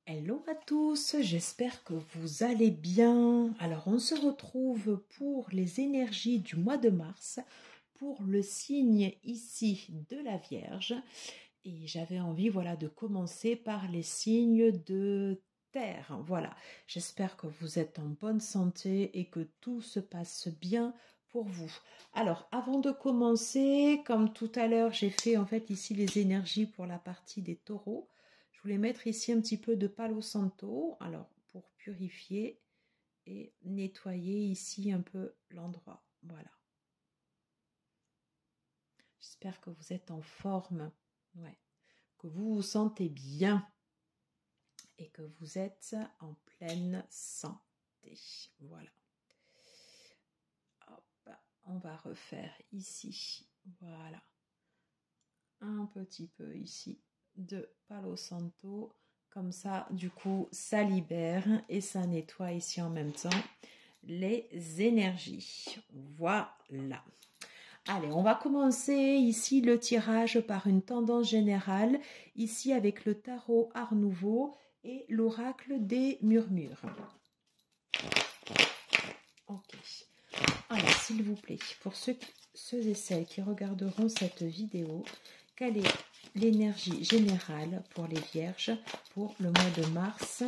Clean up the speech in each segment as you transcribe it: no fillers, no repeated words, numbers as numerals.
Hello à tous, j'espère que vous allez bien. Alors on se retrouve pour les énergies du mois de mars, pour le signe ici de la Vierge. Et j'avais envie de commencer par les signes de terre. Voilà, j'espère que vous êtes en bonne santé et que tout se passe bien pour vous. Alors avant de commencer, comme tout à l'heure, j'ai fait ici les énergies pour la partie des taureaux. Je voulais mettre ici un petit peu de Palo Santo, alors pour purifier et nettoyer ici un peu l'endroit. Voilà. J'espère que vous êtes en forme, ouais, que vous vous sentez bien et que vous êtes en pleine santé. Voilà. Hop, on va refaire ici, voilà, un petit peu ici de Palo Santo. Comme ça, du coup, ça libère et ça nettoie ici en même temps les énergies. Voilà. Allez, on va commencer ici le tirage par une tendance générale, ici avec le tarot Art Nouveau et l'oracle des murmures. Ok. Alors, s'il vous plaît, pour ceux et celles qui regarderont cette vidéo, quelle est l'énergie générale pour les vierges pour le mois de mars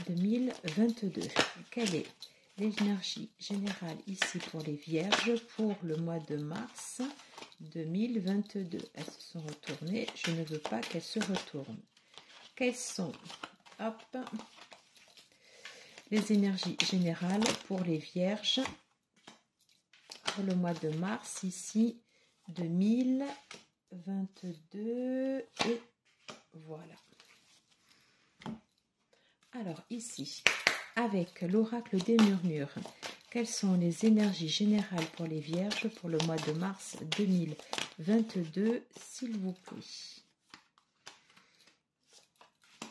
2022? Quelle est l'énergie générale ici pour les vierges pour le mois de mars 2022? Elles se sont retournées. Je ne veux pas qu'elles se retournent. Quelles sont les énergies générales pour les vierges pour le mois de mars ici 2022? Et voilà. Alors ici, avec l'oracle des murmures, quelles sont les énergies générales pour les vierges pour le mois de mars 2022, s'il vous plaît?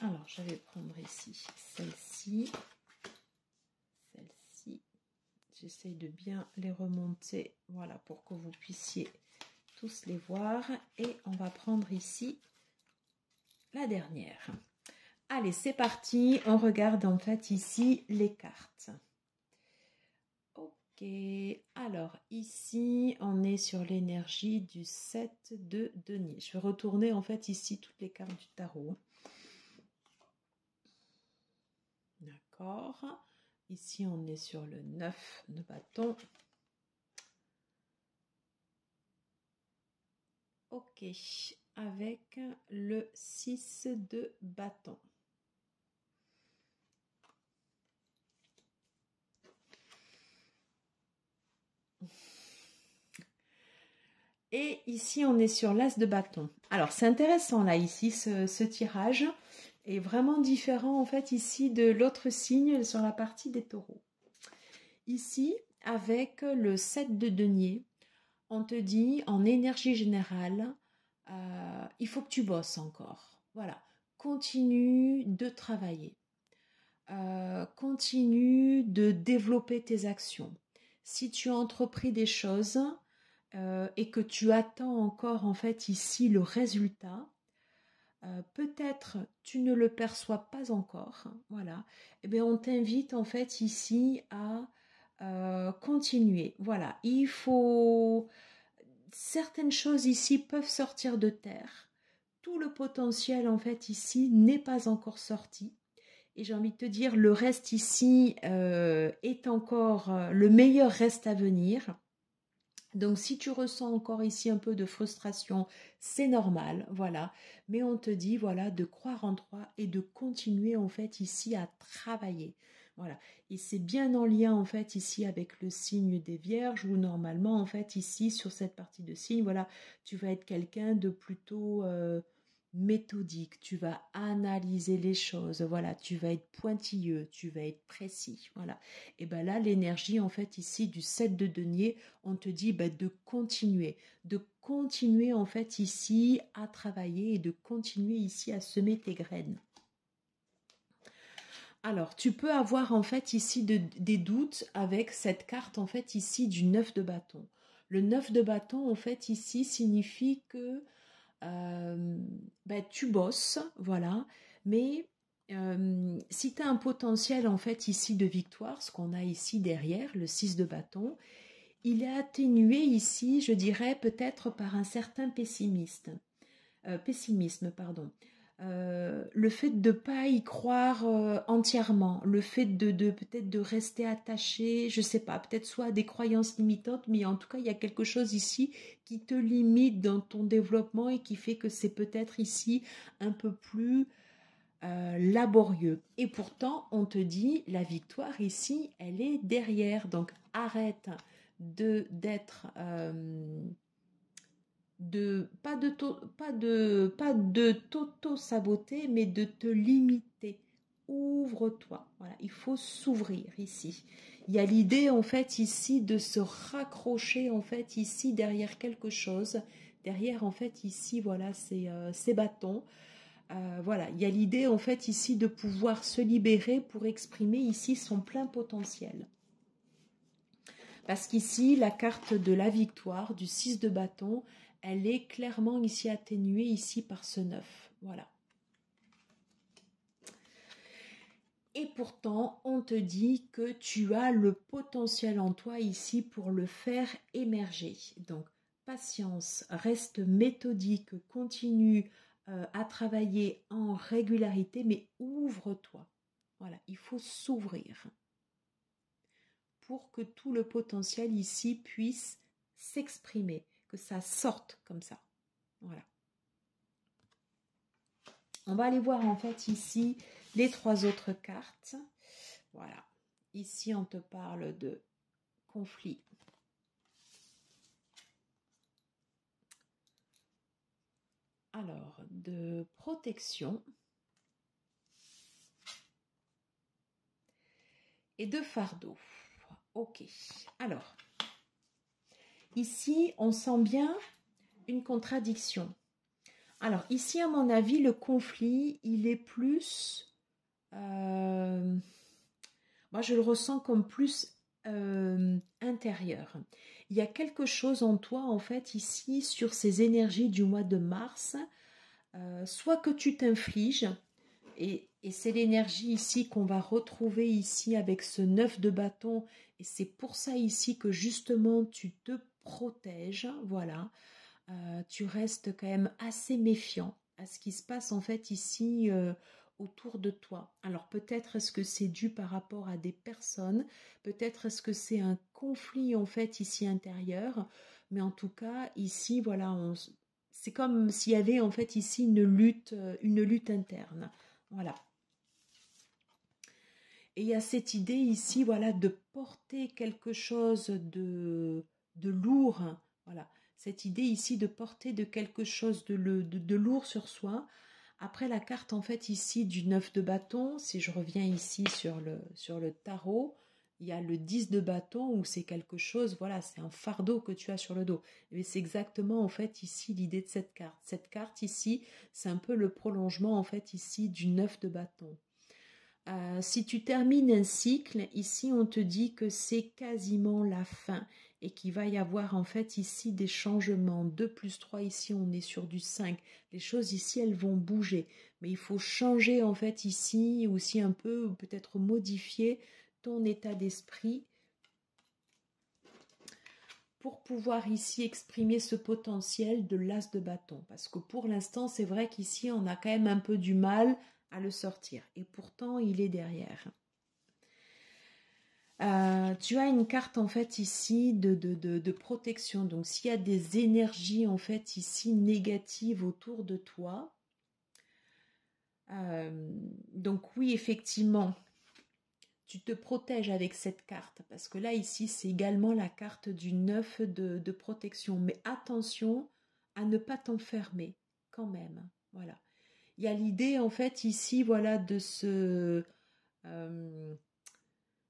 Alors, je vais prendre ici celle-ci. Celle-ci. J'essaye de bien les remonter, voilà, pour que vous puissiez tous les voir. Et on va prendre ici la dernière. Allez, c'est parti. On regarde ici les cartes. Ok, alors ici, on est sur l'énergie du 7 de denier. Je vais retourner ici toutes les cartes du tarot. D'accord. Ici, on est sur le 9 de bâton. Ok, avec le 6 de bâton. Et ici, on est sur l'as de bâton. Alors, c'est intéressant là, ici, ce tirage est vraiment différent ici de l'autre signe sur la partie des taureaux. Ici, avec le 7 de denier, on te dit en énergie générale, il faut que tu bosses encore. Voilà, continue de travailler. Continue de développer tes actions. Si tu as entrepris des choses et que tu attends encore ici le résultat, peut-être tu ne le perçois pas encore, voilà, et bien on t'invite ici à continuer. Voilà, il faut, certaines choses ici peuvent sortir de terre, tout le potentiel ici n'est pas encore sorti. Et j'ai envie de te dire, le reste ici est encore, le meilleur reste à venir. Donc, si tu ressens encore ici un peu de frustration, c'est normal, voilà. Mais on te dit, voilà, de croire en toi et de continuer ici à travailler. Voilà. Et c'est bien en lien ici avec le signe des Vierges où normalement ici sur cette partie de signe, voilà, tu vas être quelqu'un de plutôt méthodique, tu vas analyser les choses, voilà, tu vas être pointilleux, tu vas être précis, voilà. Et bien là, l'énergie ici du 7 de denier, on te dit de continuer ici à travailler et de continuer ici à semer tes graines. Alors, tu peux avoir ici des doutes avec cette carte ici du 9 de bâton. Le 9 de bâton ici signifie que tu bosses, voilà, Mais si tu as un potentiel en fait ici de victoire, ce qu'on a ici derrière, le 6 de bâton, il est atténué ici, je dirais, peut-être par un certain pessimisme. Le fait de ne pas y croire entièrement, le fait de peut-être de rester attaché, je ne sais pas, peut-être soit à des croyances limitantes, mais en tout cas, il y a quelque chose ici qui te limite dans ton développement et qui fait que c'est peut-être ici un peu plus laborieux. Et pourtant, on te dit, la victoire ici, elle est derrière. Donc, arrête pas de t'auto-saboter, mais de te limiter. Ouvre-toi. Voilà, il faut s'ouvrir ici. Il y a l'idée en fait ici de se raccrocher en fait ici derrière quelque chose. Derrière en fait ici voilà ces bâtons. Voilà, il y a l'idée en fait ici de pouvoir se libérer pour exprimer ici son plein potentiel. Parce qu'ici, la carte de la victoire, du 6 de bâton, elle est clairement ici atténuée ici par ce 9. Voilà. Et pourtant, on te dit que tu as le potentiel en toi ici pour le faire émerger. Donc, patience, reste méthodique, continue à travailler en régularité, mais ouvre-toi. Voilà, il faut s'ouvrir pour que tout le potentiel ici puisse s'exprimer, que ça sorte comme ça. Voilà. On va aller voir en fait ici les 3 autres cartes. Voilà. Ici, on te parle de conflit. Alors, de protection. Et de fardeau. Ok. Alors, ici, on sent bien une contradiction. Alors, ici, à mon avis, le conflit, il est plus... moi, je le ressens comme plus intérieur. Il y a quelque chose en toi, en fait, ici, sur ces énergies du mois de mars, soit que tu t'infliges, et c'est l'énergie ici qu'on va retrouver ici avec ce 9 de bâton, et c'est pour ça ici que justement tu te protèges, voilà. Tu restes quand même assez méfiant à ce qui se passe en fait ici autour de toi. Alors peut-être est-ce que c'est dû par rapport à des personnes, peut-être est-ce que c'est un conflit en fait ici intérieur, mais en tout cas ici voilà, c'est comme s'il y avait en fait ici une lutte interne. Voilà. Et il y a cette idée ici, voilà, de porter quelque chose de lourd. Voilà. Cette idée ici de porter de quelque chose de lourd sur soi. Après la carte, en fait, ici, du 9 de bâton, si je reviens ici sur le tarot, il y a le 10 de bâton où c'est quelque chose, voilà, c'est un fardeau que tu as sur le dos. Et c'est exactement, en fait, ici, l'idée de cette carte. Cette carte ici, c'est un peu le prolongement, en fait, ici, du 9 de bâton. Si tu termines un cycle, ici on te dit que c'est quasiment la fin et qu'il va y avoir en fait ici des changements. 2 plus 3, ici on est sur du 5. Les choses ici elles vont bouger. Mais il faut changer en fait ici aussi un peu, ou peut-être modifier ton état d'esprit pour pouvoir ici exprimer ce potentiel de l'as de bâton. Parce que pour l'instant c'est vrai qu'ici on a quand même un peu du mal à le sortir. Et pourtant, il est derrière. Tu as une carte en fait ici de protection. Donc, s'il y a des énergies en fait ici négatives autour de toi, donc oui, effectivement, tu te protèges avec cette carte. Parce que là, ici, c'est également la carte du 9 de protection. Mais attention à ne pas t'enfermer quand même. Voilà. Il y a l'idée en fait ici, voilà, de se...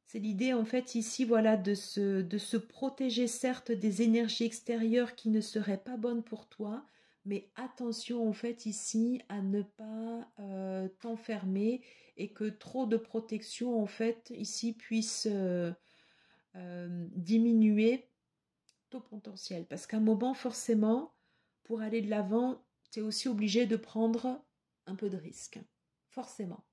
c'est l'idée en fait ici, voilà, de se protéger certes des énergies extérieures qui ne seraient pas bonnes pour toi, mais attention en fait ici à ne pas t'enfermer et que trop de protection en fait ici puisse diminuer ton potentiel. Parce qu'à un moment forcément, pour aller de l'avant, tu es aussi obligé de prendre un peu de risque. forcément.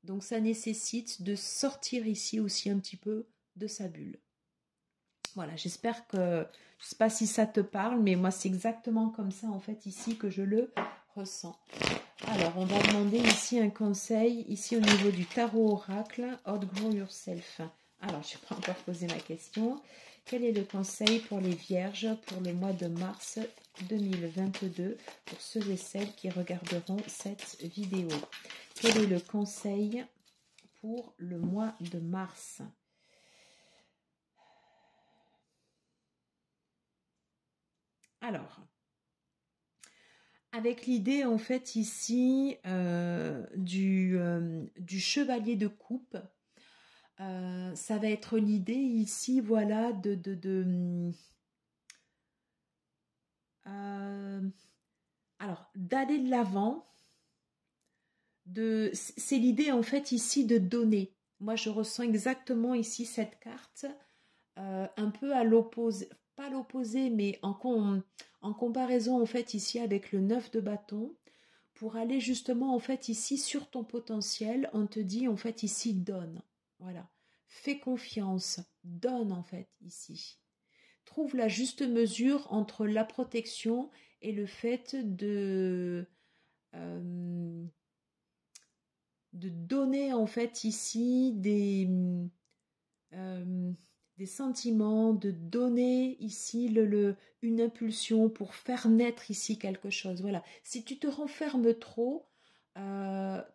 Donc ça nécessite de sortir ici aussi un petit peu de sa bulle. Voilà, j'espère que, je ne sais pas si ça te parle, mais moi c'est exactement comme ça en fait ici que je le ressens. Alors, on va demander ici un conseil, ici au niveau du tarot oracle, Outgrow Yourself. Alors, je n'ai pas encore posé ma question. Quel est le conseil pour les vierges pour le mois de mars 2022 pour ceux et celles qui regarderont cette vidéo? Quel est le conseil pour le mois de mars? Alors, avec l'idée en fait ici du chevalier de coupe, ça va être l'idée ici, voilà, alors d'aller de l'avant, c'est l'idée en fait ici de donner. Moi je ressens exactement ici cette carte, un peu à l'opposé, pas l'opposé, mais en comparaison en fait ici avec le 9 de bâton, pour aller justement en fait ici sur ton potentiel, on te dit en fait ici donne, voilà, fais confiance, donne en fait ici. Trouve la juste mesure entre la protection et le fait de donner en fait ici des sentiments, de donner ici une impulsion pour faire naître ici quelque chose. Voilà. Si tu te renfermes trop,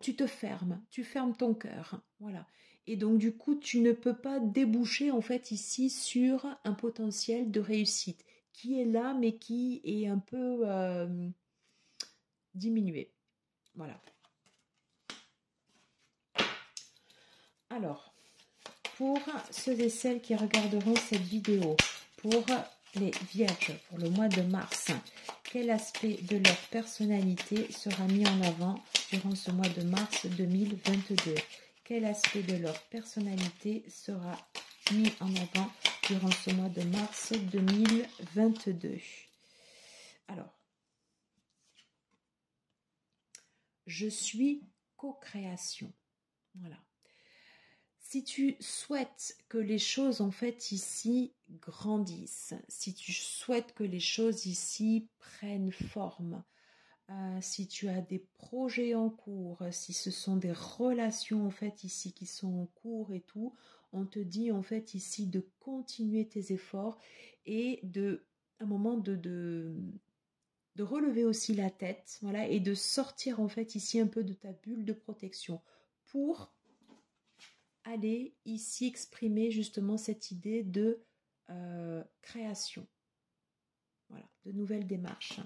tu te fermes, tu fermes ton cœur. Voilà. Et donc du coup, tu ne peux pas déboucher en fait ici sur un potentiel de réussite qui est là, mais qui est un peu diminué. Voilà. Alors, pour ceux et celles qui regarderont cette vidéo, pour les vierges, pour le mois de mars, quel aspect de leur personnalité sera mis en avant durant ce mois de mars 2022? Quel aspect de leur personnalité sera mis en avant durant ce mois de mars 2022? Alors, je suis co-création. Voilà. Si tu souhaites que les choses en fait ici grandissent, si tu souhaites que les choses ici prennent forme, si tu as des projets en cours, si ce sont des relations en fait ici qui sont en cours et tout, on te dit en fait ici de continuer tes efforts et un moment de relever aussi la tête, voilà, et de sortir en fait ici un peu de ta bulle de protection pour aller ici exprimer justement cette idée de création, voilà, de nouvelles démarches.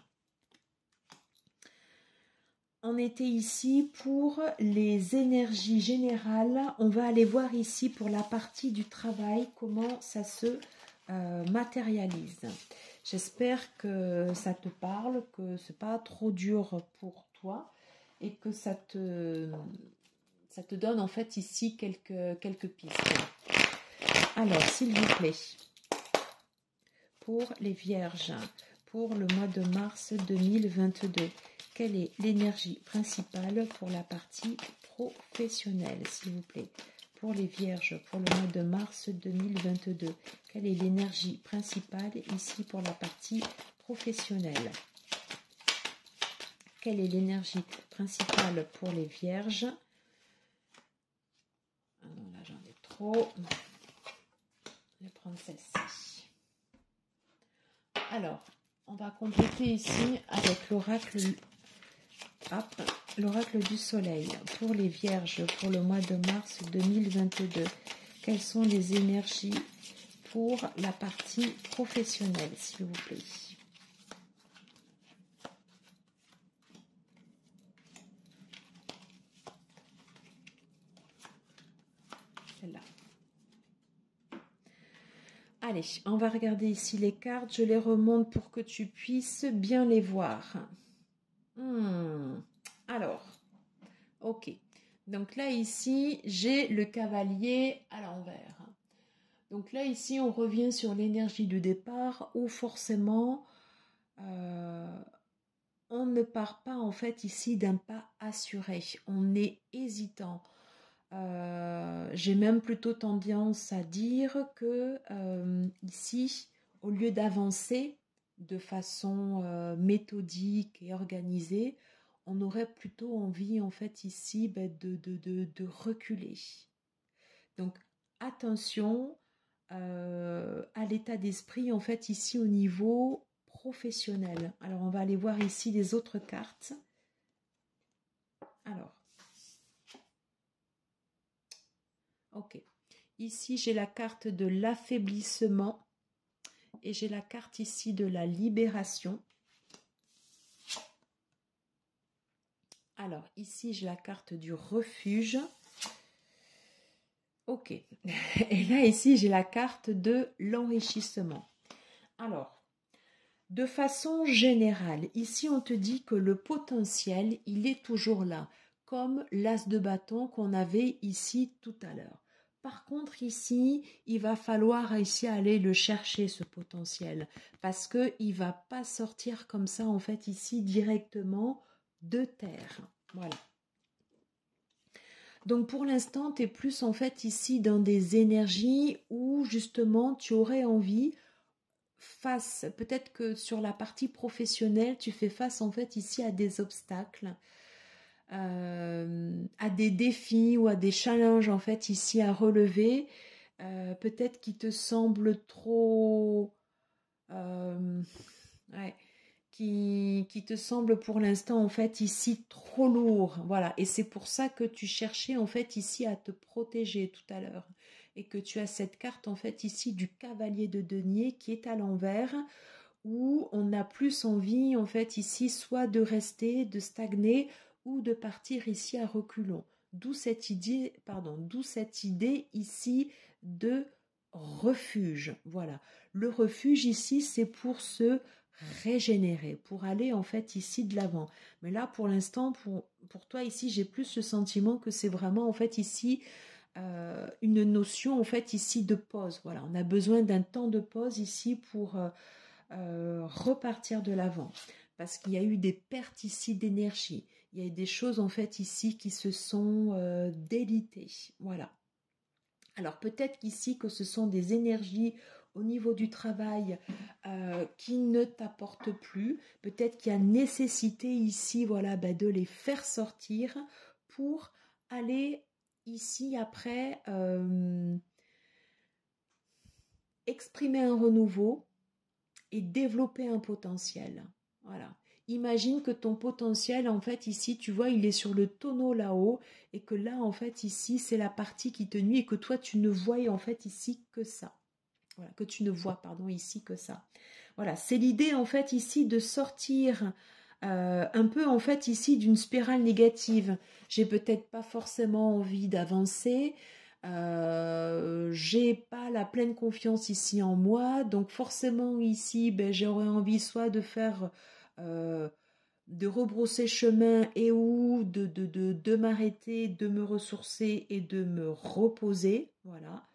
On était ici pour les énergies générales. On va aller voir ici pour la partie du travail, comment ça se matérialise. J'espère que ça te parle, que ce n'est pas trop dur pour toi et que ça te donne en fait ici quelques pistes. Alors, s'il vous plaît, pour les vierges, pour le mois de mars 2022, quelle est l'énergie principale pour la partie professionnelle, s'il vous plaît? Pour les vierges, pour le mois de mars 2022, quelle est l'énergie principale ici pour la partie professionnelle? Quelle est l'énergie principale pour les vierges? Ah non, là j'en ai trop. Je vais prendre celle-ci. Alors, on va compléter ici avec l'oracle du soleil. Pour les vierges, pour le mois de mars 2022, quelles sont les énergies pour la partie professionnelle, s'il vous plaît? Celle-là. Allez, on va regarder ici les cartes. Je les remonte pour que tu puisses bien les voir. Alors, ok. Donc là, ici, j'ai le cavalier à l'envers. Donc là, ici, on revient sur l'énergie de départ où forcément, on ne part pas en fait ici d'un pas assuré, on est hésitant. J'ai même plutôt tendance à dire que ici, au lieu d'avancer de façon méthodique et organisée, on aurait plutôt envie en fait ici de reculer. Donc attention à l'état d'esprit en fait ici au niveau professionnel. Alors on va aller voir ici les autres cartes. Alors, ok. Ici j'ai la carte de l'affaiblissement et j'ai la carte ici de la libération. Alors ici j'ai la carte du refuge. Ok. Et là ici j'ai la carte de l'enrichissement. Alors, de façon générale, ici on te dit que le potentiel, il est toujours là, comme l'as de bâton qu'on avait ici tout à l'heure. Par contre, ici, il va falloir ici aller le chercher, ce potentiel, parce qu'il ne va pas sortir comme ça, en fait, ici, directement de terre. Voilà. Donc, pour l'instant, tu es plus, en fait, ici, dans des énergies où, justement, tu aurais envie face, peut-être que sur la partie professionnelle, tu fais face en fait ici à des obstacles, à des défis ou à des challenges en fait ici à relever, peut-être qui te semblent trop, ouais, qui te semblent pour l'instant en fait ici trop lourds, voilà, et c'est pour ça que tu cherchais en fait ici à te protéger tout à l'heure. Et que tu as cette carte en fait ici du cavalier de denier qui est à l'envers, où on a plus envie en fait ici soit de rester, de stagner ou de partir ici à reculons. D'où cette idée, ici de refuge. Voilà. Le refuge ici, c'est pour se régénérer, pour aller en fait ici de l'avant. Mais là, pour l'instant, pour toi ici, j'ai plus le sentiment que c'est vraiment en fait ici une notion en fait ici de pause. Voilà, on a besoin d'un temps de pause ici pour repartir de l'avant, parce qu'il y a eu des pertes ici d'énergie. Il y a eu des choses en fait ici qui se sont délitées. Voilà. Alors peut-être qu'ici que ce sont des énergies au niveau du travail qui ne t'apportent plus. Peut-être qu'il y a nécessité ici, voilà, de les faire sortir pour aller ici après exprimer un renouveau et développer un potentiel. Voilà. Imagine que ton potentiel, en fait, ici, tu vois, il est sur le tonneau là-haut et que là, en fait, ici, c'est la partie qui te nuit et que toi, tu ne vois, en fait, ici que ça. Voilà, que tu ne vois, pardon, ici que ça. Voilà, c'est l'idée, en fait, ici, de sortir un peu, en fait, ici, d'une spirale négative. J'ai peut-être pas forcément envie d'avancer, j'ai pas la pleine confiance ici en moi, donc forcément ici j'aurais envie soit de faire de rebrousser chemin et ou de m'arrêter, de me ressourcer et de me reposer, voilà,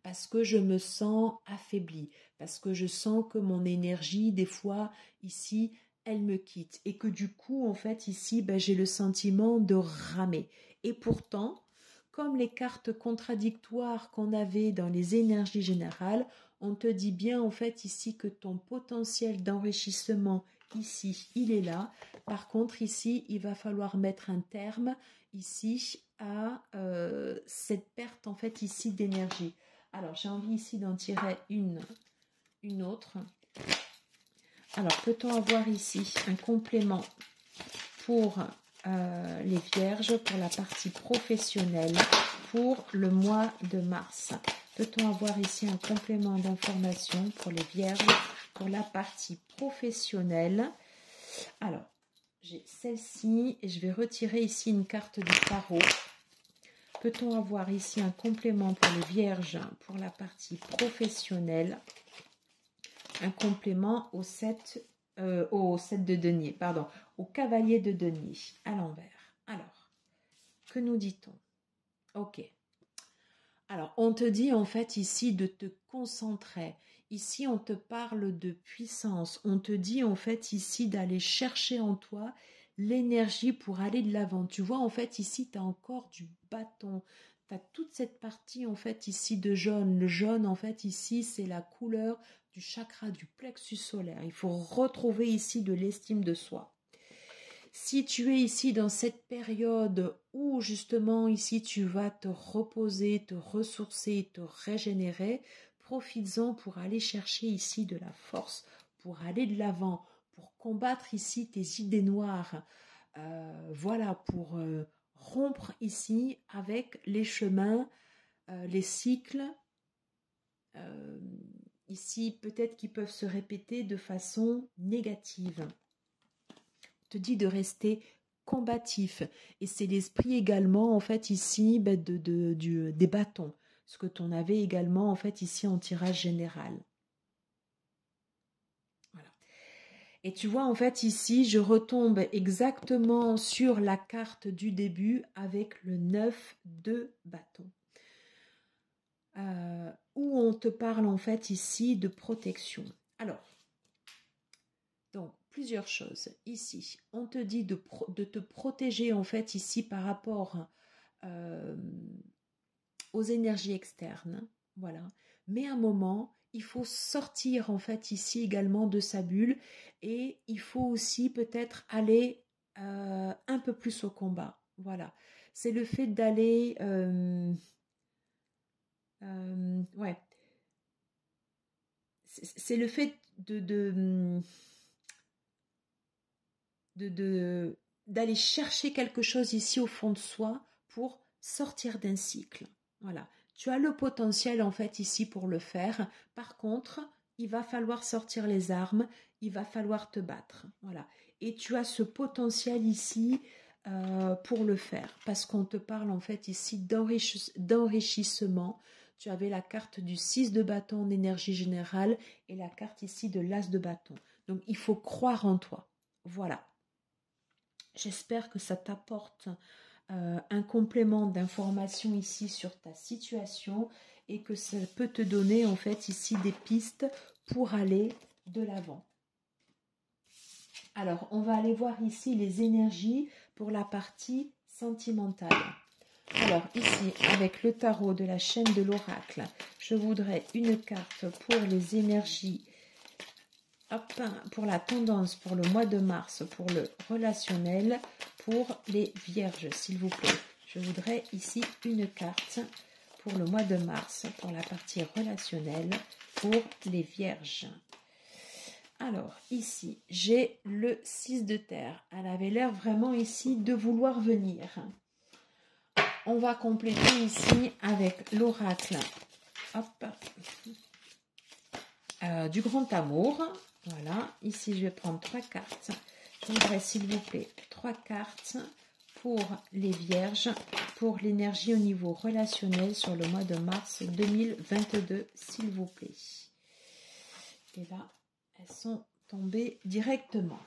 parce que je me sens affaiblie, parce que je sens que mon énergie des fois ici elle me quitte et que du coup en fait ici j'ai le sentiment de ramer. Et pourtant, comme les cartes contradictoires qu'on avait dans les énergies générales, on te dit bien en fait ici que ton potentiel d'enrichissement ici, il est là. Par contre ici, il va falloir mettre un terme ici à cette perte en fait ici d'énergie. Alors j'ai envie ici d'en tirer une autre. Alors peut-on avoir ici un complément pour les vierges, pour la partie professionnelle, pour le mois de mars? Peut-on avoir ici un complément d'information pour les vierges, pour la partie professionnelle? Alors, j'ai celle-ci et je vais retirer ici une carte du tarot. Peut-on avoir ici un complément pour les vierges, pour la partie professionnelle? Un complément au 7 de denier, pardon, au cavalier de denier, à l'envers. Alors, que nous dit-on? Ok. Alors, on te dit en fait ici de te concentrer. Ici, on te parle de puissance. On te dit en fait ici d'aller chercher en toi l'énergie pour aller de l'avant. Tu vois, en fait, ici, tu as encore du bâton. Tu as toute cette partie en fait ici de jaune. Le jaune, en fait, ici, c'est la couleur du chakra du plexus solaire. Il faut retrouver ici de l'estime de soi. Si tu es ici dans cette période où justement ici tu vas te reposer, te ressourcer, te régénérer, profites-en pour aller chercher ici de la force, pour aller de l'avant, pour combattre ici tes idées noires, voilà, pour rompre ici avec les chemins, les cycles, ici peut-être qui peuvent se répéter de façon négative. Te dit de rester combatif et c'est l'esprit également en fait ici des bâtons, ce que tu en avais également en fait ici en tirage général. Voilà. Et tu vois en fait ici je retombe exactement sur la carte du début avec le 9 de bâton, où on te parle en fait ici de protection. Alors donc, plusieurs choses. Ici, on te dit de te protéger en fait ici par rapport aux énergies externes. Voilà. Mais à un moment, il faut sortir en fait ici également de sa bulle et il faut aussi peut-être aller un peu plus au combat. Voilà. C'est le fait d'aller... ouais. C'est le fait d'aller chercher quelque chose ici au fond de soi pour sortir d'un cycle. Voilà. Tu as le potentiel en fait ici pour le faire. Par contre, il va falloir sortir les armes, il va falloir te battre. Voilà. Et tu as ce potentiel ici pour le faire parce qu'on te parle en fait ici d'enrichissement. Tu avais la carte du 6 de bâton en énergie générale et la carte ici de l'as de bâton. Donc, il faut croire en toi. Voilà. J'espère que ça t'apporte un complément d'information ici sur ta situation et que ça peut te donner en fait ici des pistes pour aller de l'avant. Alors, on va aller voir ici les énergies pour la partie sentimentale. Alors, ici, avec le tarot de la chaîne de l'oracle, je voudrais une carte pour les énergies. Hop, pour la tendance pour le mois de mars, pour le relationnel, pour les vierges, s'il vous plaît. Je voudrais ici une carte pour le mois de mars, pour la partie relationnelle, pour les vierges. Alors, ici, j'ai le 6 de terre. Elle avait l'air vraiment ici de vouloir venir. On va compléter ici avec l'oracle. Hop. Du grand amour. Voilà, ici je vais prendre 3 cartes. Je voudrais s'il vous plaît 3 cartes pour les vierges, pour l'énergie au niveau relationnel sur le mois de mars 2022, s'il vous plaît. Et là, elles sont tombées directement.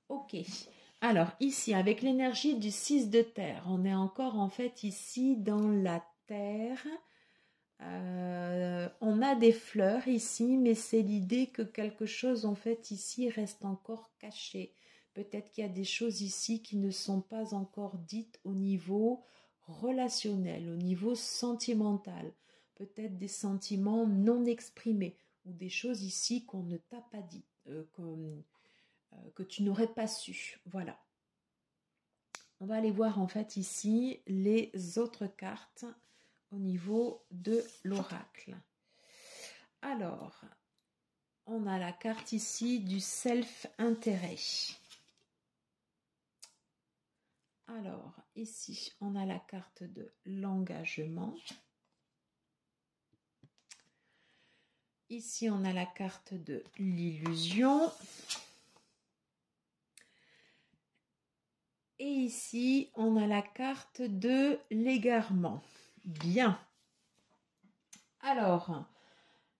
Ok, alors ici avec l'énergie du 6 de terre, on est encore en fait ici dans la terre. On a des fleurs ici, mais c'est l'idée que quelque chose en fait ici reste encore caché. Peut-être qu'il y a des choses ici qui ne sont pas encore dites au niveau relationnel, au niveau sentimental. Peut-être des sentiments non exprimés ou des choses ici qu'on ne t'a pas dit, que tu n'aurais pas su. Voilà. On va aller voir en fait ici les autres cartes au niveau de l'oracle. Alors, on a la carte ici du self-intérêt. Alors, ici, on a la carte de l'engagement. Ici, on a la carte de l'illusion. Et ici, on a la carte de l'égarement. Bien. Alors,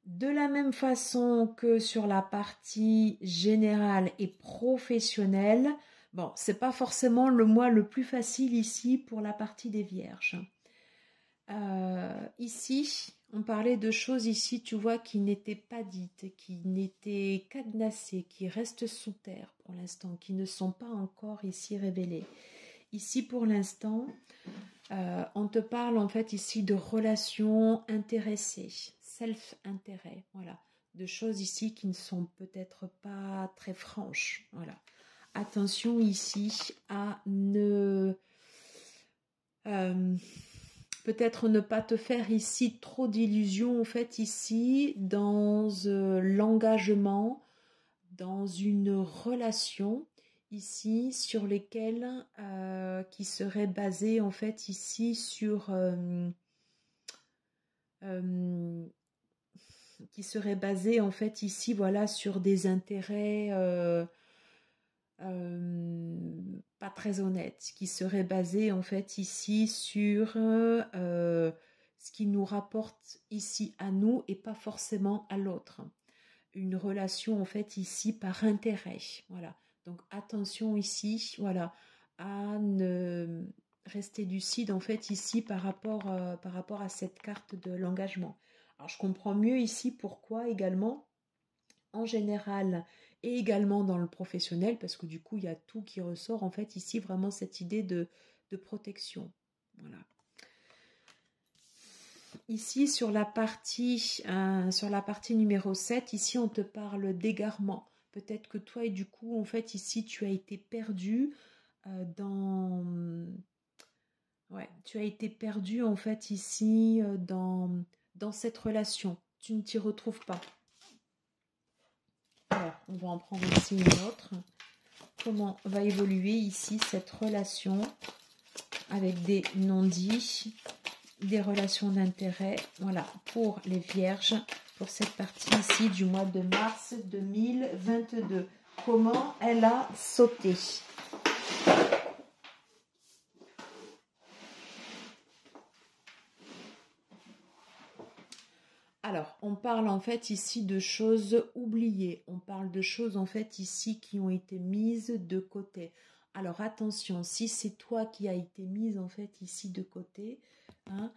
de la même façon que sur la partie générale et professionnelle, bon, c'est pas forcément le mois le plus facile ici pour la partie des vierges. Ici, on parlait de choses ici, tu vois, qui n'étaient pas dites, qui n'étaient cadenassées, qui restent sous terre pour l'instant, qui ne sont pas encore ici révélées. Ici, pour l'instant, on te parle en fait ici de relations intéressées, self-intérêt, voilà, de choses ici qui ne sont peut-être pas très franches, voilà. Attention ici à ne peut-être ne pas te faire ici trop d'illusions en fait ici dans l'engagement, dans une relation ici sur lesquelles qui serait basée en fait ici sur qui serait basée en fait ici voilà sur des intérêts pas très honnête, qui serait basé en fait ici sur ce qui nous rapporte ici à nous et pas forcément à l'autre. Une relation en fait ici par intérêt, voilà. Donc attention ici, voilà, à ne rester lucide en fait ici par rapport à cette carte de l'engagement. Alors je comprends mieux ici pourquoi également en général et également dans le professionnel, parce que du coup, il y a tout qui ressort, en fait, ici, vraiment cette idée de protection. Voilà. Ici, sur la partie numéro 7, ici, on te parle d'égarement. Peut-être que toi, et du coup, en fait, ici, tu as été perdu Ouais, tu as été perdu, en fait, ici, dans cette relation. Tu ne t'y retrouves pas. Alors, on va en prendre ici une autre. Comment va évoluer ici cette relation avec des non-dits, des relations d'intérêt, voilà, pour les vierges, pour cette partie ici du mois de mars 2022. Comment elle a sauté? Alors, on parle en fait ici de choses oubliées. On parle de choses en fait ici qui ont été mises de côté. Alors attention, si c'est toi qui as été mise en fait ici de côté, hein,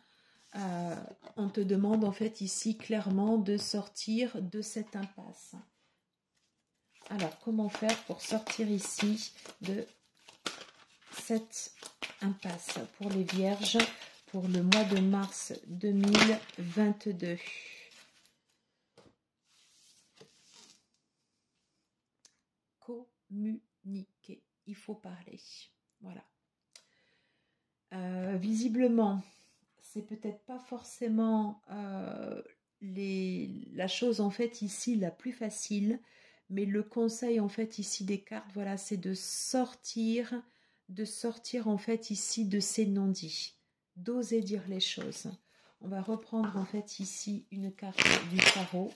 on te demande en fait ici clairement de sortir de cette impasse. Alors, comment faire pour sortir ici de cette impasse pour les vierges pour le mois de mars 2022? Communiquer, il faut parler, voilà. Visiblement, c'est peut-être pas forcément la chose en fait ici la plus facile, mais le conseil en fait ici des cartes, voilà, c'est de sortir en fait ici de ces non-dits, d'oser dire les choses. On va reprendre en fait ici une carte du tarot.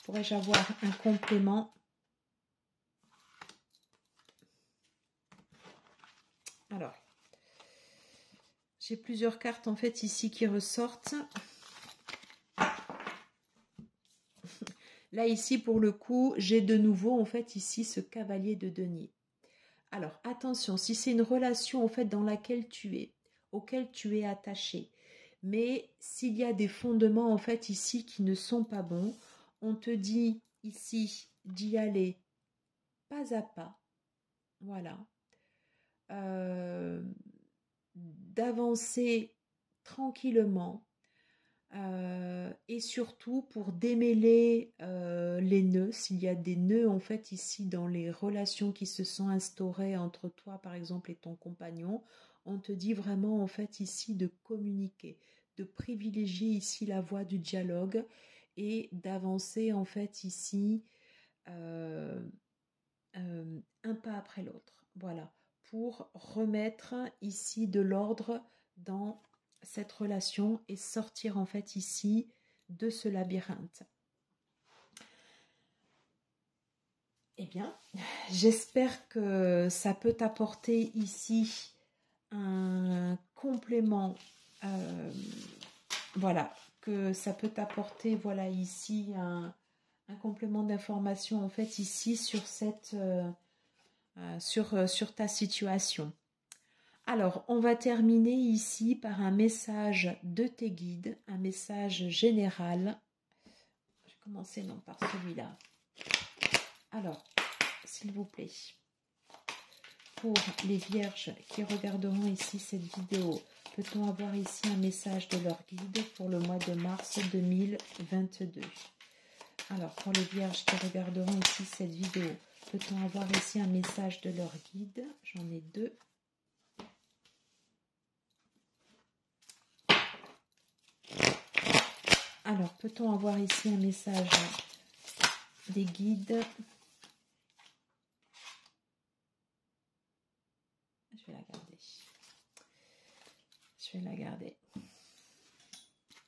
Pourrais-je avoir un complément? Alors, j'ai plusieurs cartes en fait ici qui ressortent. Là ici pour le coup, j'ai de nouveau en fait ici ce cavalier de denier. Alors attention, si c'est une relation en fait dans laquelle tu es, auquel tu es attaché, mais s'il y a des fondements en fait ici qui ne sont pas bons, on te dit ici d'y aller pas à pas, voilà, d'avancer tranquillement. Et surtout pour démêler les nœuds, s'il y a des nœuds en fait ici dans les relations qui se sont instaurées entre toi par exemple et ton compagnon, on te dit vraiment en fait ici de communiquer, de privilégier ici la voie du dialogue et d'avancer en fait ici un pas après l'autre, voilà, pour remettre ici de l'ordre dans cette relation et sortir en fait ici de ce labyrinthe. Eh bien, j'espère que ça peut t'apporter ici un complément, voilà, que ça peut t'apporter, voilà, ici un complément d'information en fait ici sur cette sur ta situation. Alors, on va terminer ici par un message de tes guides, un message général. Je vais commencer non par celui-là. Alors, s'il vous plaît, pour les vierges qui regarderont ici cette vidéo, peut-on avoir ici un message de leur guide pour le mois de mars 2022? Alors, pour les vierges qui regarderont ici cette vidéo, peut-on avoir ici un message de leur guide? J'en ai deux. Alors, peut-on avoir ici un message des guides? Je vais la garder. Je vais la garder.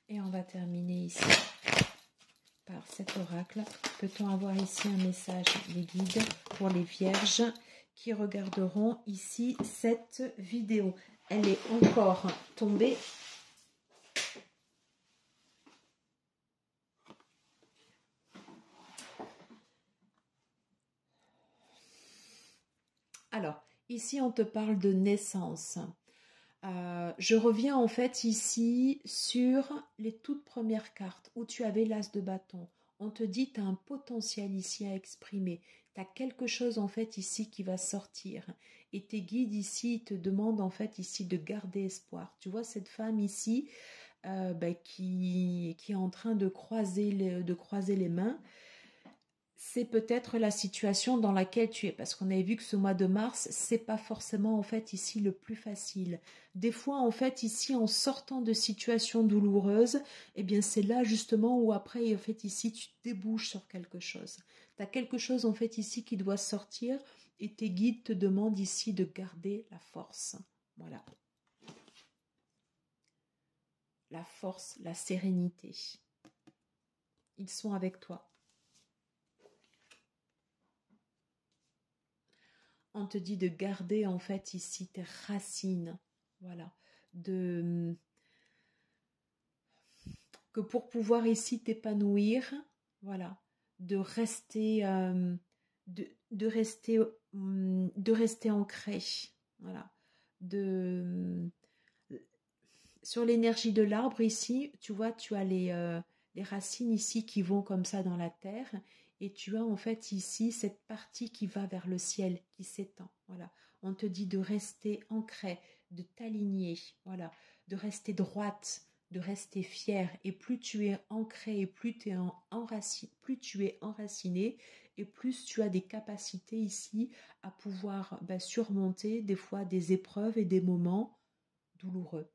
Et on va terminer ici par cet oracle. Peut-on avoir ici un message des guides pour les vierges qui regarderont ici cette vidéo? Elle est encore tombée. Alors, ici on te parle de naissance. Je reviens en fait ici sur les toutes premières cartes où tu avais l'as de bâton. On te dit tu as un potentiel ici à exprimer. Tu as quelque chose en fait ici qui va sortir. Et tes guides ici te demandent en fait ici de garder espoir. Tu vois cette femme ici qui est en train de croiser les mains. C'est peut-être la situation dans laquelle tu es, parce qu'on avait vu que ce mois de mars, c'est pas forcément en fait ici le plus facile. Des fois en fait ici en sortant de situations douloureuses, eh bien c'est là justement où après en fait ici tu débouches sur quelque chose. Tu as quelque chose en fait ici qui doit sortir et tes guides te demandent ici de garder la force. Voilà. La force, la sérénité. Ils sont avec toi. On te dit de garder en fait ici tes racines, voilà, que pour pouvoir ici t'épanouir, voilà, de rester ancré, voilà, sur l'énergie de l'arbre ici, tu vois, tu as les racines ici qui vont comme ça dans la terre. Et tu as en fait ici cette partie qui va vers le ciel, qui s'étend. Voilà. On te dit de rester ancré, de t'aligner, voilà, de rester droite, de rester fière. Et plus tu es ancré et plus tu es enraciné, et plus tu as des capacités ici à pouvoir surmonter des fois des épreuves et des moments douloureux.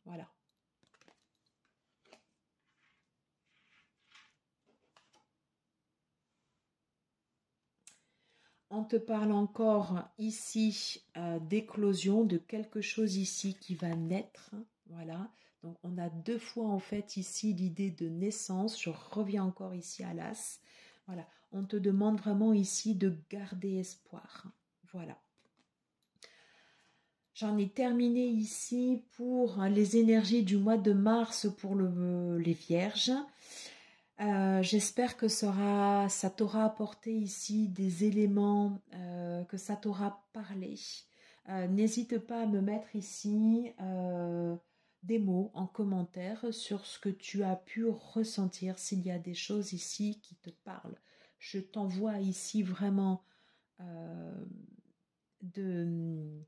Voilà. On te parle encore ici d'éclosion, de quelque chose ici qui va naître. Voilà. Donc on a deux fois en fait ici l'idée de naissance. Je reviens encore ici à l'as. Voilà. On te demande vraiment ici de garder espoir. Voilà. J'en ai terminé ici pour les énergies du mois de mars pour les vierges. J'espère que ça t'aura apporté ici des éléments, que ça t'aura parlé. N'hésite pas à me mettre ici des mots en commentaire sur ce que tu as pu ressentir, s'il y a des choses ici qui te parlent. Je t'envoie ici vraiment de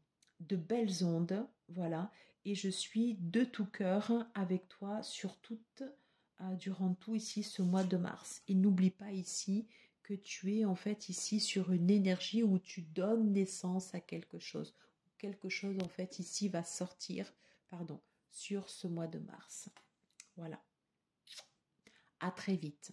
belles ondes, voilà, et je suis de tout cœur avec toi durant tout ici ce mois de mars. Et n'oublie pas ici que tu es en fait ici sur une énergie où tu donnes naissance à quelque chose. Quelque chose en fait ici va sortir, sur ce mois de mars. Voilà. À très vite.